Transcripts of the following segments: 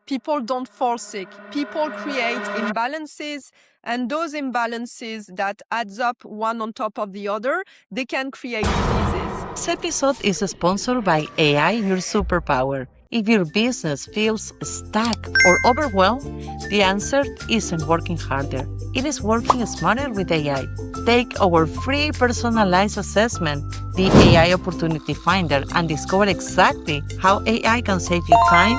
People don't fall sick. People create imbalances, and those imbalances that adds up one on top of the other, they can create diseases. This episode is sponsored by AI, your superpower. If your business feels stuck or overwhelmed, the answer isn't working harder. It is working smarter with AI. Take our free personalized assessment, the AI Opportunity Finder, and discover exactly how AI can save you time,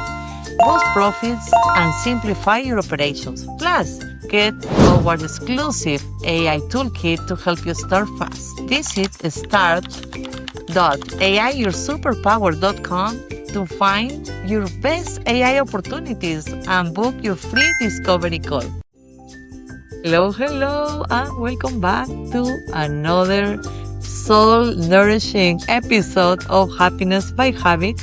boost profits, and simplify your operations. Plus, get our exclusive AI toolkit to help you start fast. Visit start.aiyoursuperpower.com to find your best AI opportunities and book your free discovery call. Hello, and welcome back to another soul-nourishing episode of Happiness by Habit,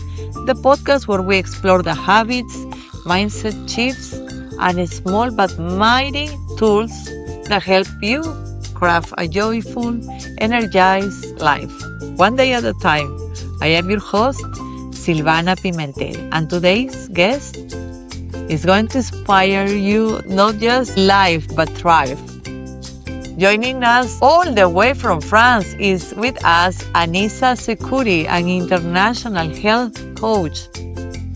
the podcast where we explore the habits, mindset shifts, and small but mighty tools that help you craft a joyful, energized life, one day at a time. I am your host, Silvana Pimentel, and today's guest is going to inspire you not just live but thrive. Joining us all the way from France is with us Anissa Zekkouti, an international health coach,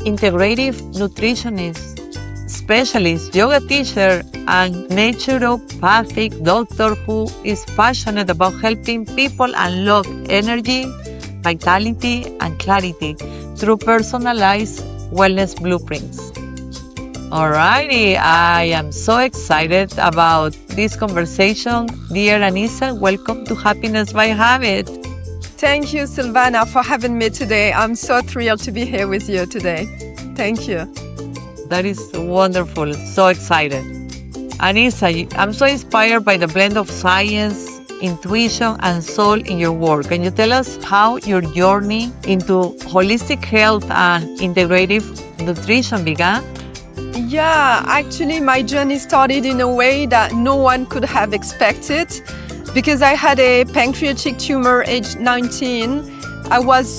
integrative nutritionist, specialist, yoga teacher, and naturopathic doctor who is passionate about helping people unlock energy, vitality, and clarity through personalized wellness blueprints. Alrighty, I am so excited about this conversation. Dear Anissa, welcome to Happiness by Habit. Thank you, Silvana, for having me today. I'm so thrilled to be here with you today. Thank you. That is wonderful. So excited. Anissa, I'm so inspired by the blend of science, intuition, and soul in your work. Can you tell us how your journey into holistic health and integrative nutrition began? Yeah, actually, my journey started in a way that no one could have expected because I had a pancreatic tumor aged 19.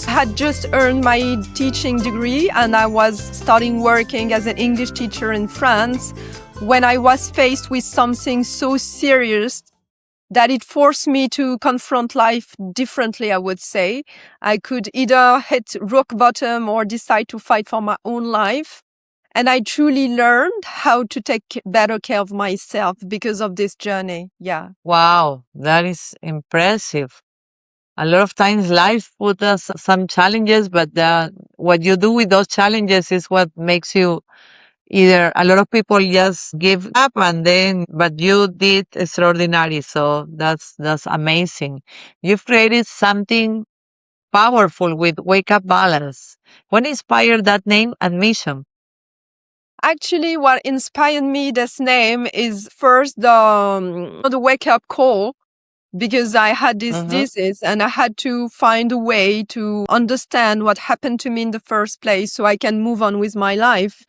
had just earned my teaching degree and I was starting working as an English teacher in France when I was faced with something so serious that it forced me to confront life differently, I would say. I could either hit rock bottom or decide to fight for my own life. And I truly learned how to take better care of myself because of this journey. Yeah. Wow, that is impressive. A lot of times life puts us some challenges, but what you do with those challenges is what makes you either a lot of people just give up but you did extraordinary. So that's amazing. You've created something powerful with Wake Up Balance. What inspired that name and mission? Actually, what inspired me this name is first the wake up call because I had this disease and I had to find a way to understand what happened to me in the first place so I can move on with my life.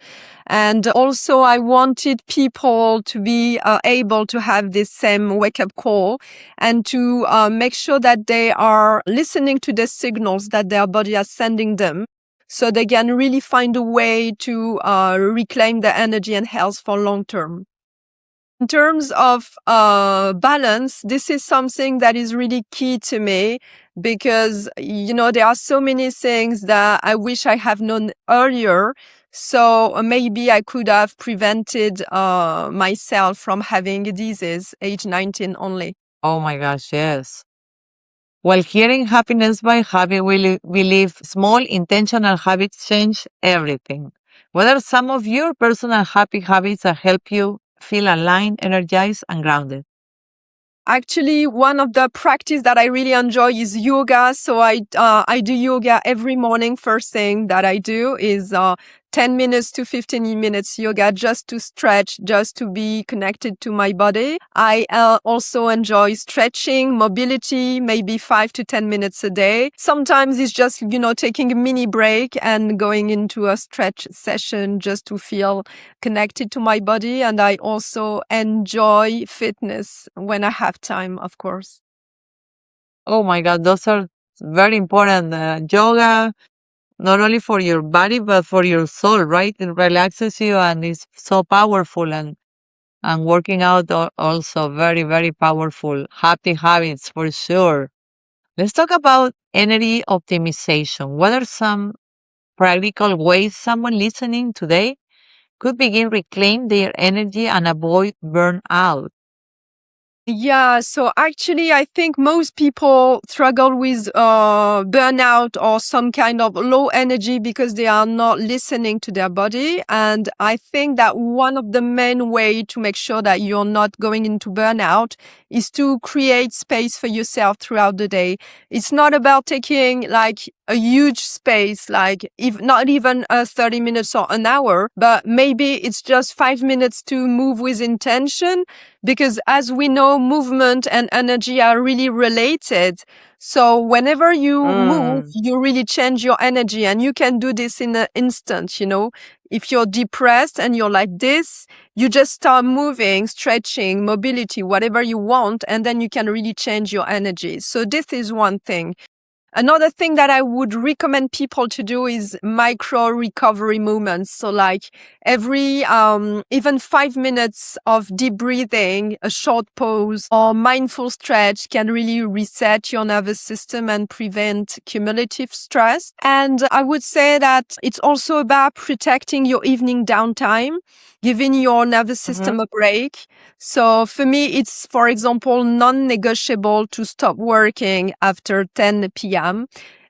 And also I wanted people to be able to have this same wake up call and to make sure that they are listening to the signals that their body is sending them so they can really find a way to reclaim their energy and health for long term. In terms of balance, this is something that is really key to me because, there are so many things that I wish I have known earlier. So maybe I could have prevented myself from having a disease age 19 only. Oh my gosh, yes. While hearing Happiness by Habit, we believe small intentional habits change everything. What are some of your personal happy habits that help you feel aligned, energized, and grounded? Actually, one of the practice that I really enjoy is yoga. So I do yoga every morning. First thing that I do is 10 minutes to 15 minutes yoga just to stretch, just to be connected to my body. I also enjoy stretching, mobility, maybe 5 to 10 minutes a day. Sometimes it's just, taking a mini break and going into a stretch session just to feel connected to my body. And I also enjoy fitness when I have time, of course. Oh my God, those are very important. Yoga, not only for your body but for your soul, right? It relaxes you and is so powerful, and working out also very, very powerful. Happy habits for sure. Let's talk about energy optimization. What are some practical ways someone listening today could begin reclaim their energy and avoid burnout? Yeah, so actually, I think most people struggle with burnout or some kind of low energy because they are not listening to their body. And I think that one of the main way to make sure that you're not going into burnout is to create space for yourself throughout the day. It's not about taking like a huge space, like if not even 30 minutes or an hour, but maybe it's just 5 minutes to move with intention, because as we know, movement and energy are really related. So whenever you move, Mm. you really change your energy, and you can do this in an instant, you know. If you're depressed and you're like this, you just start moving, stretching, mobility, whatever you want, and then you can really change your energy. So this is one thing. Another thing that I would recommend people to do is micro recovery movements. So like every, even 5 minutes of deep breathing, a short pause or mindful stretch can really reset your nervous system and prevent cumulative stress. And I would say that it's also about protecting your evening downtime, giving your nervous Mm-hmm. system a break. So for me, it's, for example, non-negotiable to stop working after 10 p.m.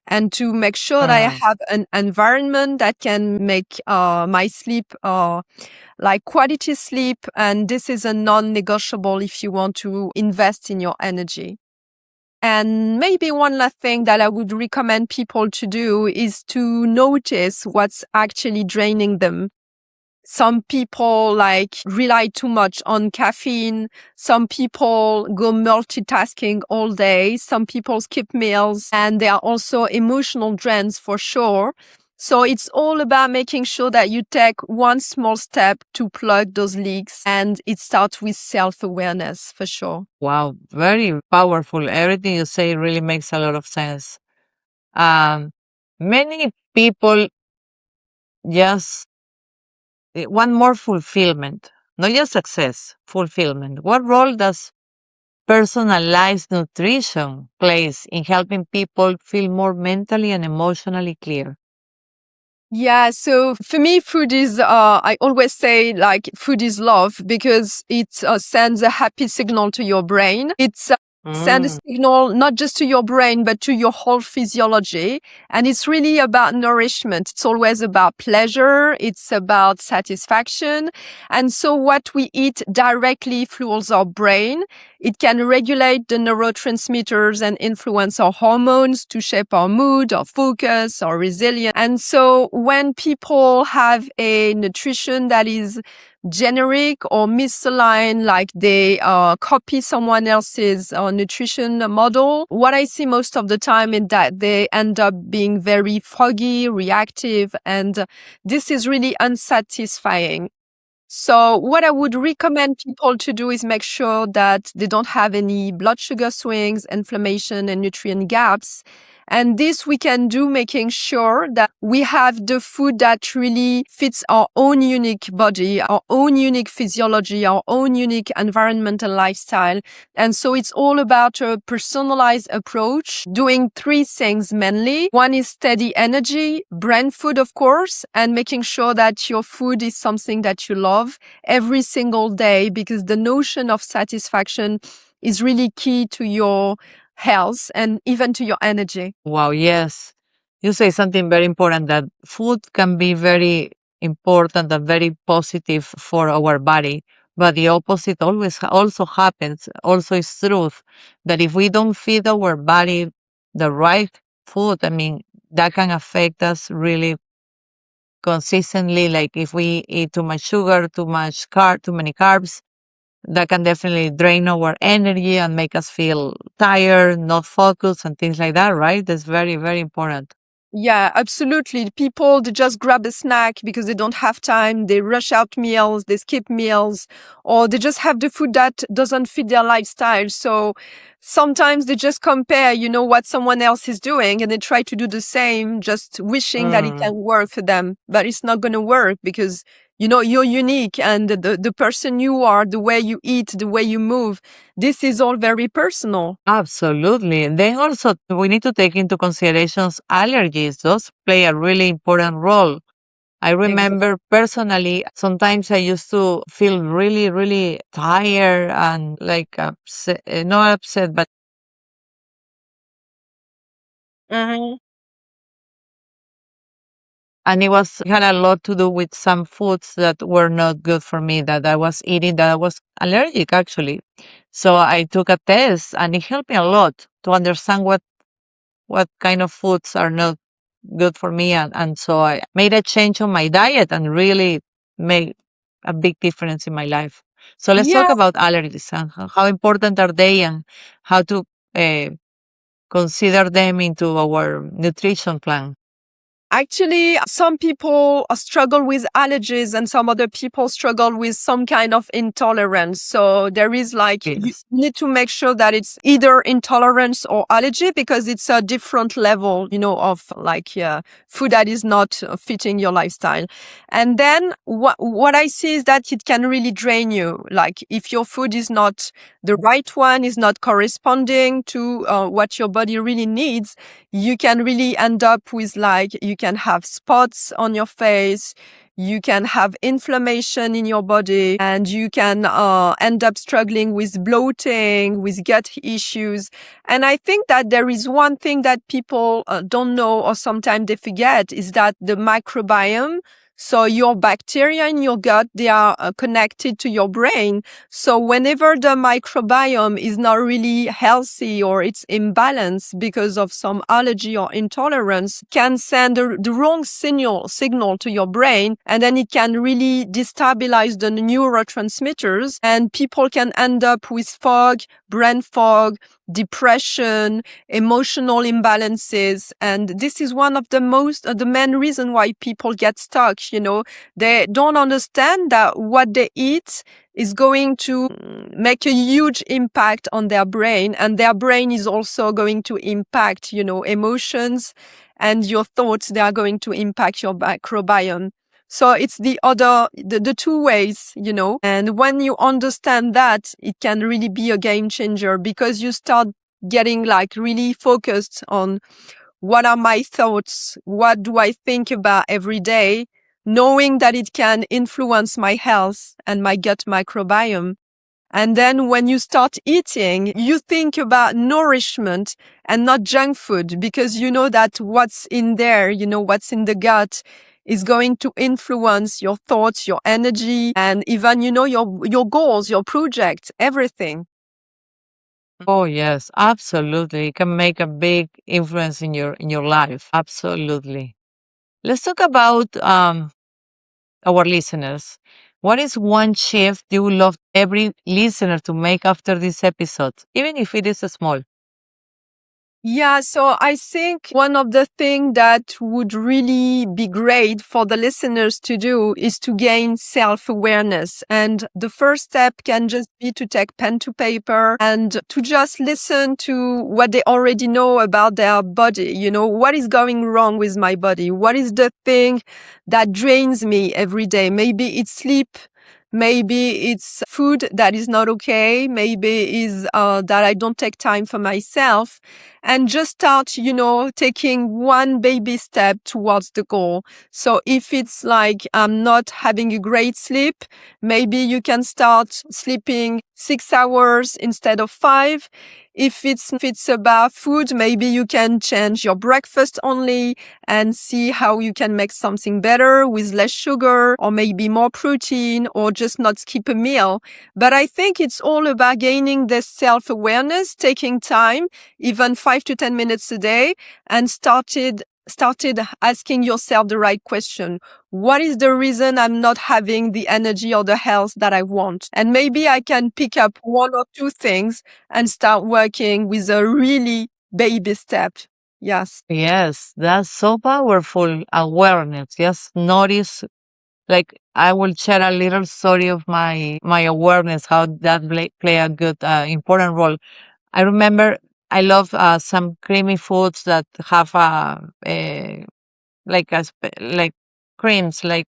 and to make sure that I Mm. have an environment that can make my sleep like quality sleep. And this is a non-negotiable if you want to invest in your energy. And maybe one last thing that I would recommend people to do is to notice what's actually draining them. Some people like rely too much on caffeine. Some people go multitasking all day. Some people skip meals, and there are also emotional drains for sure. So it's all about making sure that you take one small step to plug those leaks, and it starts with self-awareness for sure. Wow, very powerful. Everything you say really makes a lot of sense. Um, Many people just want more fulfillment, not just success, fulfillment. What role does personalized nutrition plays in helping people feel more mentally and emotionally clear? Yeah, so for me, food is, I always say like food is love because it sends a happy signal to your brain. It's send a Mm. signal not just to your brain, but to your whole physiology. And it's really about nourishment. It's always about pleasure. It's about satisfaction. And so what we eat directly fuels our brain. It can regulate the neurotransmitters and influence our hormones to shape our mood, our focus, our resilience. And so when people have a nutrition that is generic or misaligned, like they copy someone else's nutrition model, what I see most of the time is that they end up being very foggy, reactive, and this is really unsatisfying. So what I would recommend people to do is make sure that they don't have any blood sugar swings, inflammation, and nutrient gaps. And this we can do making sure that we have the food that really fits our own unique body, our own unique physiology, our own unique environmental lifestyle. And so it's all about a personalized approach, doing three things mainly. One is steady energy, brand food, of course, and making sure that your food is something that you love every single day, because the notion of satisfaction is really key to your health and even to your energy. Wow, yes. You say something very important, that food can be very important and very positive for our body, but the opposite always also happens. Also, is truth that if we don't feed our body the right food, I mean, that can affect us really consistently. Like if we eat too much sugar, too many carbs, that can definitely drain our energy and make us feel tired, not focused, and things like that, right? That's very, very important. Yeah, absolutely. People, they just grab a snack because they don't have time. They rush out meals, they skip meals, or they just have the food that doesn't fit their lifestyle. So sometimes they just compare, what someone else is doing and they try to do the same, just wishing that it Mm, can work for them. But it's not going to work because, you're unique, and the person you are, the way you eat, the way you move, this is all very personal. absolutely. Then also we need to take into considerations allergies. Those play a really important role. I remember personally, sometimes I used to feel really, really tired and like upset, not upset, but Exactly. and it had a lot to do with some foods that were not good for me that I was eating that I was allergic actually. So I took a test and it helped me a lot to understand what kind of foods are not good for me, and so I made a change on my diet and really made a big difference in my life. So let's talk Yeah. about allergies and how important are they and how to uh, consider them into our nutrition plan. Actually, some people struggle with allergies and some other people struggle with some kind of intolerance. So there is like, you Yes. need to make sure that it's either intolerance or allergy because it's a different level, of like food that is not fitting your lifestyle. And then what I see is that it can really drain you. Like if your food is not the right one, is not corresponding to what your body really needs, you can really end up with like, you can have spots on your face, you can have inflammation in your body, and you can end up struggling with bloating, with gut issues. And I think that there is one thing that people don't know or sometimes they forget is that the microbiome, so your bacteria in your gut, they are connected to your brain. So whenever the microbiome is not really healthy or it's imbalanced because of some allergy or intolerance, can send the wrong signal to your brain, and then it can really destabilize the neurotransmitters, and people can end up with fog, brain fog, depression, emotional imbalances. And this is one of the main reason why people get stuck. They don't understand that what they eat is going to make a huge impact on their brain, and their brain is also going to impact, emotions, and your thoughts, they are going to impact your microbiome. So it's the two ways, and when you understand that, it can really be a game changer because you start getting like really focused on what are my thoughts? What do I think about every day? Knowing that it can influence my health and my gut microbiome. And then when you start eating, you think about nourishment and not junk food because you know that what's in there, what's in the gut is going to influence your thoughts, your energy, and even, your goals, your projects, everything. Oh yes, absolutely. It can make a big influence in your life. Absolutely. Let's talk about our listeners. What is one shift you would love every listener to make after this episode, even if it is small? Yeah, so I think one of the things that would really be great for the listeners to do is to gain self-awareness. And the first step can just be to take pen to paper and to just listen to what they already know about their body. What is going wrong with my body? What is the thing that drains me every day? Maybe it's sleep. Maybe it's food that is not okay. Maybe is that I don't take time for myself, and just start, taking one baby step towards the goal. So if it's like I'm not having a great sleep, maybe you can start sleeping 6 hours instead of 5. If it's about food, maybe you can change your breakfast only and see how you can make something better with less sugar or maybe more protein or just not skip a meal. But I think it's all about gaining this self-awareness, taking time, even 5 to 10 minutes a day, and started asking yourself the right question. What is the reason I'm not having the energy or the health that I want? And maybe I can pick up one or two things and start working with a really baby step. Yes. Yes, that's so powerful awareness. Just notice, like I will share a little story of my awareness, how that play a good important role. I remember I love some creamy foods that have like like creams, like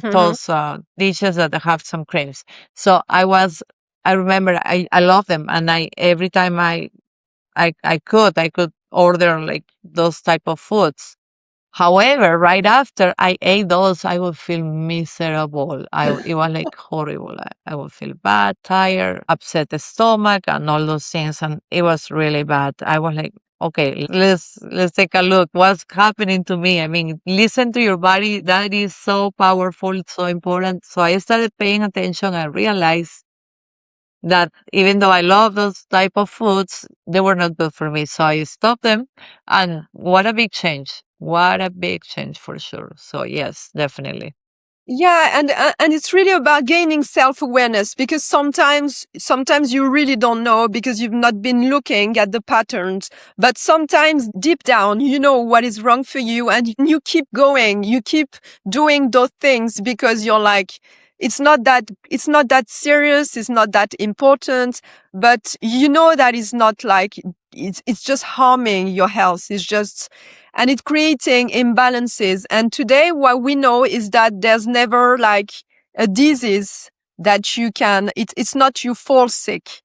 Hmm. lactose dishes that have some creams. So I remember I love them, and I every time I could order like those type of foods. However, right after I ate those, I would feel miserable. It was like horrible. I would feel bad, tired, upset the stomach, and all those things. And it was really bad. I was like, okay, let's take a look. What's happening to me? I mean, listen to your body. That is so powerful, so important. So I started paying attention and realized that even though I love those type of foods, they were not good for me. So I stopped them, and what a big change! What a big change for sure. So yes, definitely. Yeah, and it's really about gaining self-awareness, because sometimes you really don't know because you've not been looking at the patterns, but sometimes deep down you know what is wrong for you, and you keep going, you keep doing those things because you're like, it's not that serious, it's not that important, but you know that it's not like, it's just harming your health. It's just, and it's creating imbalances. And today, what we know is that there's never like a disease that you can, it's not you fall sick.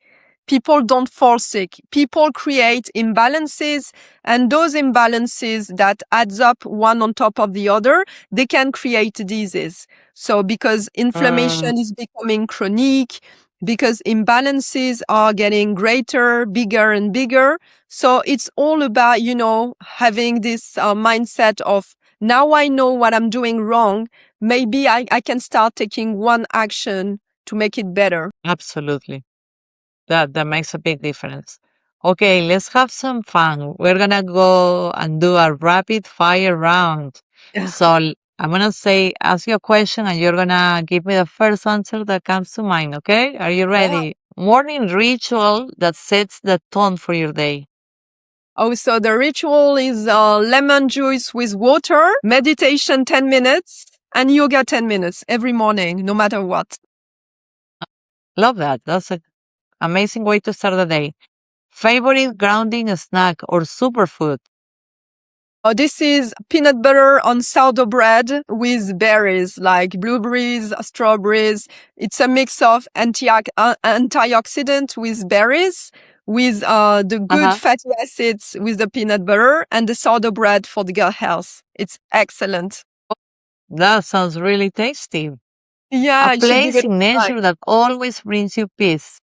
People don't fall sick. People create imbalances, and those imbalances that adds up one on top of the other, they can create disease. So because Mm, inflammation is becoming chronic, because imbalances are getting greater, bigger and bigger, so it's all about, having this mindset of, now I know what I'm doing wrong. Maybe I can start taking one action to make it better. absolutely. That makes a big difference. Okay, let's have some fun. We're gonna go and do a rapid fire round. So I'm gonna say, ask you a question, and you're gonna give me the first answer that comes to mind. Okay? Are you Yeah. ready? Morning ritual that sets the tone for your day. Oh, so the ritual is lemon juice with water, meditation 10 minutes, and yoga 10 minutes every morning, no matter what. Love that. That's an amazing way to start the day. Favorite grounding snack or superfood? This is peanut butter on sourdough bread with berries like blueberries, strawberries. It's a mix of antioxidant with berries, with the Uh good huh. fatty acids with the peanut butter, and the sourdough bread for the gut health. It's excellent. That sounds really tasty. A Yeah, you should give place it in a try. nature that always brings you peace.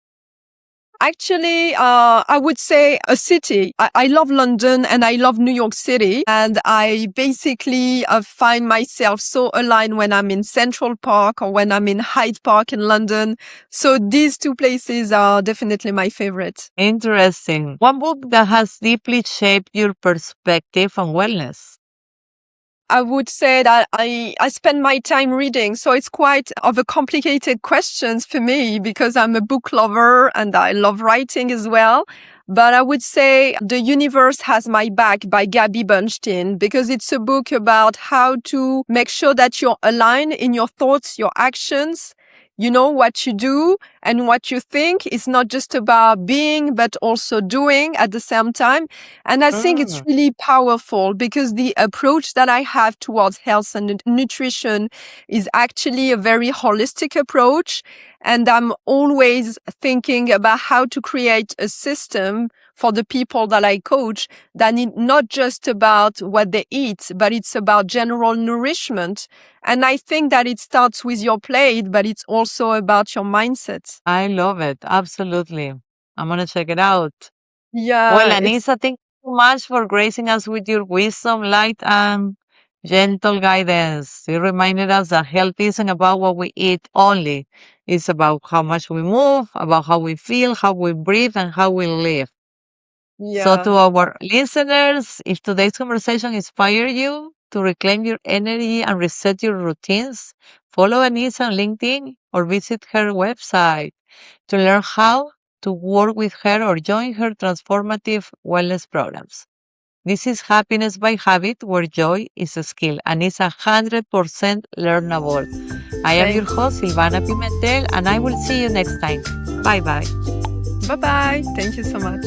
Actually, I would say a city. I love London and I love New York City. And I basically find myself so aligned when I'm in Central Park or when I'm in Hyde Park in London. So these two places are definitely my favorite. Interesting. One book that has deeply shaped your perspective on wellness. I would say that I spend my time reading. So it's quite of a complicated questions for me because I'm a book lover and I love writing as well. But I would say The Universe Has My Back by Gabby Bernstein, because it's a book about how to make sure that you're aligned in your thoughts, your actions. You know what you do and what you think. It's not just about being, but also doing at the same time. And I think it's Mm, really powerful because the approach that I have towards health and nutrition is actually a very holistic approach. And I'm always thinking about how to create a system for the people that I coach that need not just about what they eat, but it's about general nourishment. And I think that it starts with your plate, but it's also about your mindset. I love it. Absolutely. I'm going to check it out. Well, Yeah, it's Anissa, thank you so much for gracing us with your wisdom, light, and gentle guidance. You reminded us that health isn't about what we eat only. It's about how much we move, about how we feel, how we breathe, and how we live. So, to yeah. our listeners, if today's conversation inspired you to reclaim your energy and reset your routines, follow Anissa on LinkedIn or visit her website to learn how to work with her or join her transformative wellness programs. This is Happiness by Habit, where joy is a skill and is 100% learnable. I am your Thank you. host, Silvana Pimentel, and I will see you next time. Bye bye. Bye bye. Thank you so much.